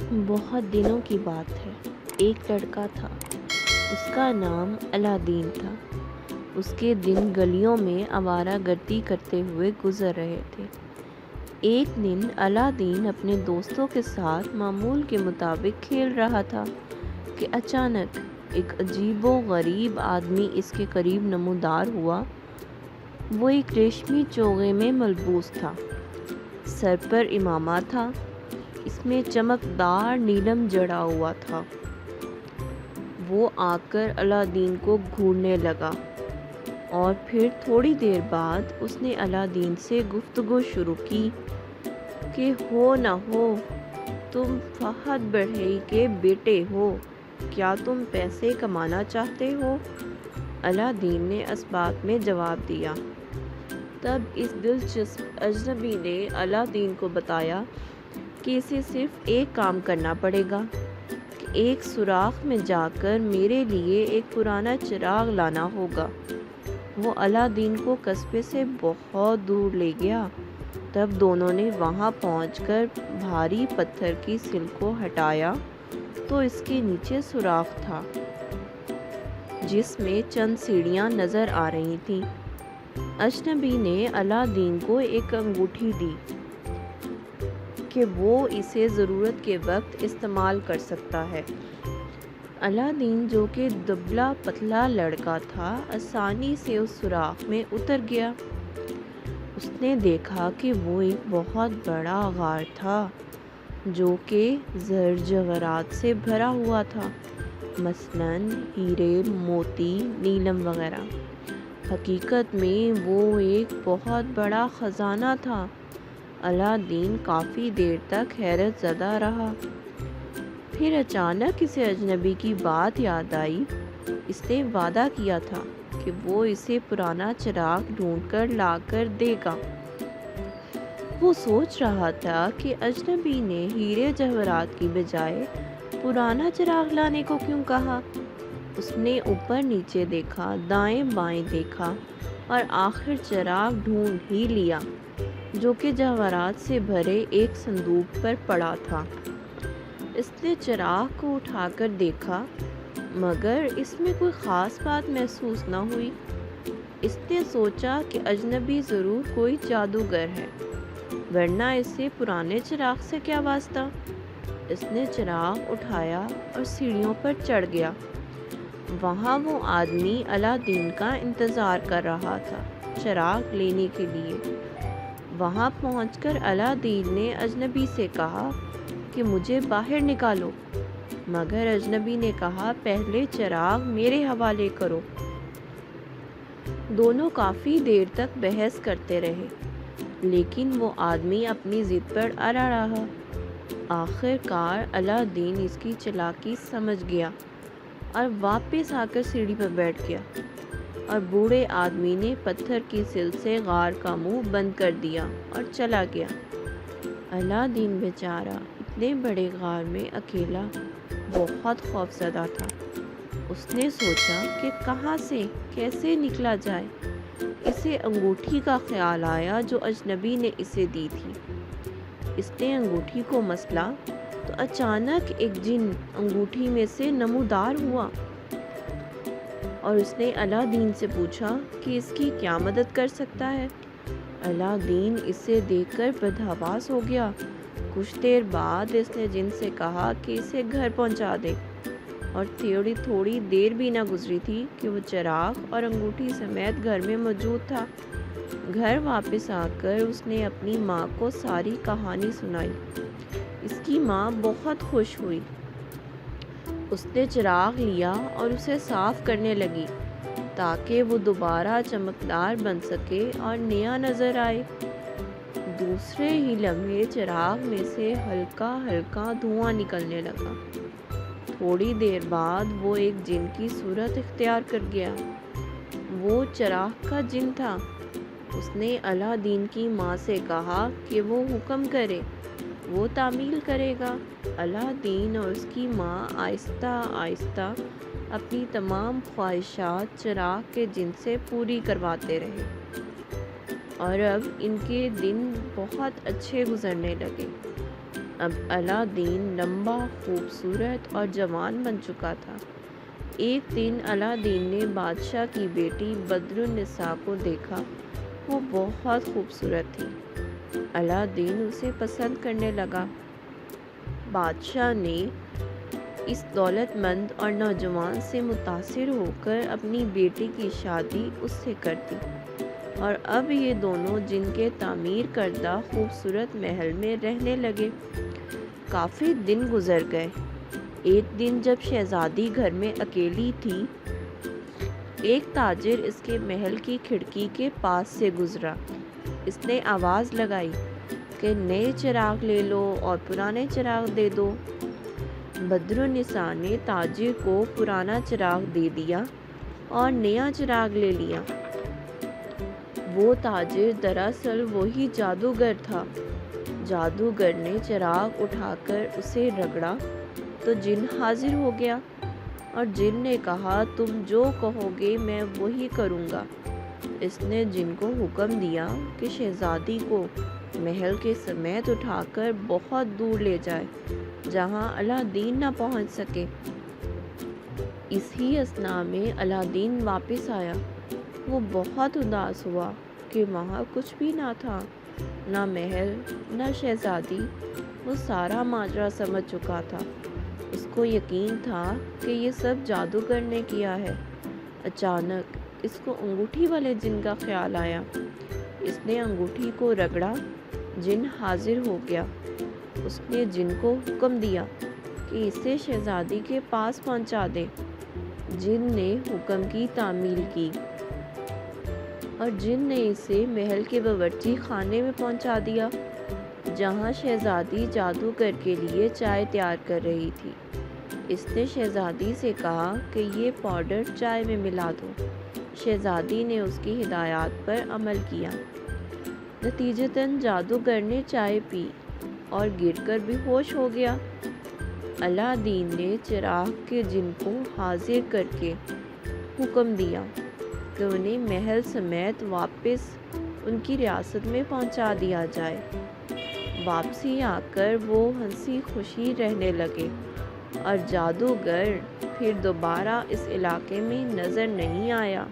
بہت دنوں کی بات ہے۔ ایک لڑکا تھا، اس کا نام الادین تھا۔ اس کے دن گلیوں میں آوارہ گردی کرتے ہوئے گزر رہے تھے۔ ایک دن الادین اپنے دوستوں کے ساتھ معمول کے مطابق کھیل رہا تھا کہ اچانک ایک عجیب و غریب آدمی اس کے قریب نمودار ہوا۔ وہ ایک ریشمی چوغے میں ملبوس تھا، سر پر امامہ تھا، اس میں چمکدار نیلم جڑا ہوا تھا۔ وہ آ کر الادین کو گھورنے لگا اور پھر تھوڑی دیر بعد اس نے الادین سے گفتگو شروع کی کہ ہو نہ ہو تم فہد بڑھئی کے بیٹے ہو، کیا تم پیسے کمانا چاہتے ہو؟ الادین نے اسباق میں جواب دیا۔ تب اس دلچسپ اجنبی نے الادین کو بتایا کہ اسے صرف ایک کام کرنا پڑے گا کہ ایک سوراخ میں جا کر میرے لیے ایک پرانا چراغ لانا ہوگا۔ وہ الادین کو قصبے سے بہت دور لے گیا۔ تب دونوں نے وہاں پہنچ کر بھاری پتھر کی سل کو ہٹایا تو اس کے نیچے سوراخ تھا جس میں چند سیڑھیاں نظر آ رہی تھیں۔ اجنبی نے الادین کو ایک انگوٹھی دی کہ وہ اسے ضرورت کے وقت استعمال کر سکتا ہے۔ الادین، جو کہ دبلا پتلا لڑکا تھا، آسانی سے اس سوراخ میں اتر گیا۔ اس نے دیکھا کہ وہ ایک بہت بڑا غار تھا جو کہ زر جواہرات سے بھرا ہوا تھا، مثلاً ہیرے، موتی، نیلم وغیرہ۔ حقیقت میں وہ ایک بہت بڑا خزانہ تھا۔ الادین کافی دیر تک حیرت زدہ رہا۔ پھر اچانک اسے اجنبی کی بات یاد آئی۔ اس نے وعدہ کیا تھا کہ وہ اسے پرانا چراغ ڈھونڈ کر لا کر دے گا۔ وہ سوچ رہا تھا کہ اجنبی نے ہیرے جواہرات کی بجائے پرانا چراغ لانے کو کیوں کہا۔ اس نے اوپر نیچے دیکھا، دائیں بائیں دیکھا اور آخر چراغ ڈھونڈ ہی لیا، جو کہ جواہرات سے بھرے ایک صندوق پر پڑا تھا۔ اس نے چراغ کو اٹھا کر دیکھا مگر اس میں کوئی خاص بات محسوس نہ ہوئی۔ اس نے سوچا کہ اجنبی ضرور کوئی جادوگر ہے، ورنہ اسے پرانے چراغ سے کیا واسطہ۔ اس نے چراغ اٹھایا اور سیڑھیوں پر چڑھ گیا۔ وہاں وہ آدمی الادین کا انتظار کر رہا تھا چراغ لینے کے لیے۔ وہاں پہنچ کر الادین نے اجنبی سے کہا کہ مجھے باہر نکالو، مگر اجنبی نے کہا پہلے چراغ میرے حوالے کرو۔ دونوں کافی دیر تک بحث کرتے رہے، لیکن وہ آدمی اپنی ضد پر اڑا رہا۔ آخر کار الادین اس کی چالاکی سمجھ گیا اور واپس آ کر سیڑھی پر بیٹھ گیا، اور بوڑھے آدمی نے پتھر کی سل سے غار کا منہ بند کر دیا اور چلا گیا۔ الادین بیچارہ اتنے بڑے غار میں اکیلا بہت خوفزدہ تھا۔ اس نے سوچا کہ کہاں سے کیسے نکلا جائے۔ اسے انگوٹھی کا خیال آیا جو اجنبی نے اسے دی تھی۔ اس نے انگوٹھی کو مسلا تو اچانک ایک جن انگوٹھی میں سے نمودار ہوا، اور اس نے الادین سے پوچھا کہ اس کی کیا مدد کر سکتا ہے۔ الادین اسے دیکھ کر بدحواس ہو گیا۔ کچھ دیر بعد اس نے جن سے کہا کہ اسے گھر پہنچا دے، اور تھوڑی دیر بھی نہ گزری تھی کہ وہ چراغ اور انگوٹھی سمیت گھر میں موجود تھا۔ گھر واپس آ کر اس نے اپنی ماں کو ساری کہانی سنائی۔ اس کی ماں بہت خوش ہوئی۔ اس نے چراغ لیا اور اسے صاف کرنے لگی تاکہ وہ دوبارہ چمکدار بن سکے اور نیا نظر آئے۔ دوسرے ہی لمحے چراغ میں سے ہلکا ہلکا دھواں نکلنے لگا۔ تھوڑی دیر بعد وہ ایک جن کی صورت اختیار کر گیا۔ وہ چراغ کا جن تھا۔ اس نے الادین کی ماں سے کہا کہ وہ حکم کرے، وہ تعمیل کرے گا۔ الادین اور اس کی ماں آہستہ آہستہ اپنی تمام خواہشات چراغ کے جن سے پوری کرواتے رہے، اور اب ان کے دن بہت اچھے گزرنے لگے۔ اب الادین لمبا، خوبصورت اور جوان بن چکا تھا۔ ایک دن الادین نے بادشاہ کی بیٹی بدر النساء کو دیکھا۔ وہ بہت خوبصورت تھی۔ الادین اسے پسند کرنے لگا۔ بادشاہ نے اس دولت مند اور نوجوان سے متاثر ہو کر اپنی بیٹی کی شادی اس سے کر دی، اور اب یہ دونوں جن کے تعمیر کردہ خوبصورت محل میں رہنے لگے۔ کافی دن گزر گئے۔ ایک دن جب شہزادی گھر میں اکیلی تھی، ایک تاجر اس کے محل کی کھڑکی کے پاس سے گزرا۔ اس نے آواز لگائی کہ نئے چراغ لے لو اور پرانے چراغ دے دو۔ بدر النساء نے تاجر کو پرانا چراغ دے دیا اور نیا چراغ لے لیا۔ وہ تاجر دراصل وہی جادوگر تھا۔ جادوگر نے چراغ اٹھا کر اسے رگڑا تو جن حاضر ہو گیا، اور جن نے کہا تم جو کہو گے میں وہی کروں گا۔ اس نے جن کو حکم دیا کہ شہزادی کو محل کے سمیت اٹھا کر بہت دور لے جائے جہاں الادین نہ پہنچ سکے۔ اسی اثناء میں الادین واپس آیا۔ وہ بہت اداس ہوا کہ وہاں کچھ بھی نہ تھا، نہ محل نہ شہزادی۔ وہ سارا ماجرا سمجھ چکا تھا۔ اس کو یقین تھا کہ یہ سب جادوگر نے کیا ہے۔ اچانک اس کو انگوٹھی والے جن کا خیال آیا۔ اس نے انگوٹھی کو رگڑا، جن حاضر ہو گیا۔ اس نے جن کو حکم دیا کہ اسے شہزادی کے پاس پہنچا دے۔ جن نے حکم کی تعمیل کی اور جن نے اسے محل کے باورچی خانے میں پہنچا دیا جہاں شہزادی جادوگر کے لیے چائے تیار کر رہی تھی۔ اس نے شہزادی سے کہا کہ یہ پاؤڈر چائے میں ملا دو۔ شہزادی نے اس کی ہدایات پر عمل کیا۔ نتیجتاً جادوگر نے چائے پی اور گر کر بے ہوش ہو گیا۔ الادین نے چراغ کے جن کو حاضر کر کے حکم دیا کہ انہیں محل سمیت واپس ان کی ریاست میں پہنچا دیا جائے۔ واپسی آ کر وہ ہنسی خوشی رہنے لگے، اور جادوگر پھر دوبارہ اس علاقے میں نظر نہیں آیا۔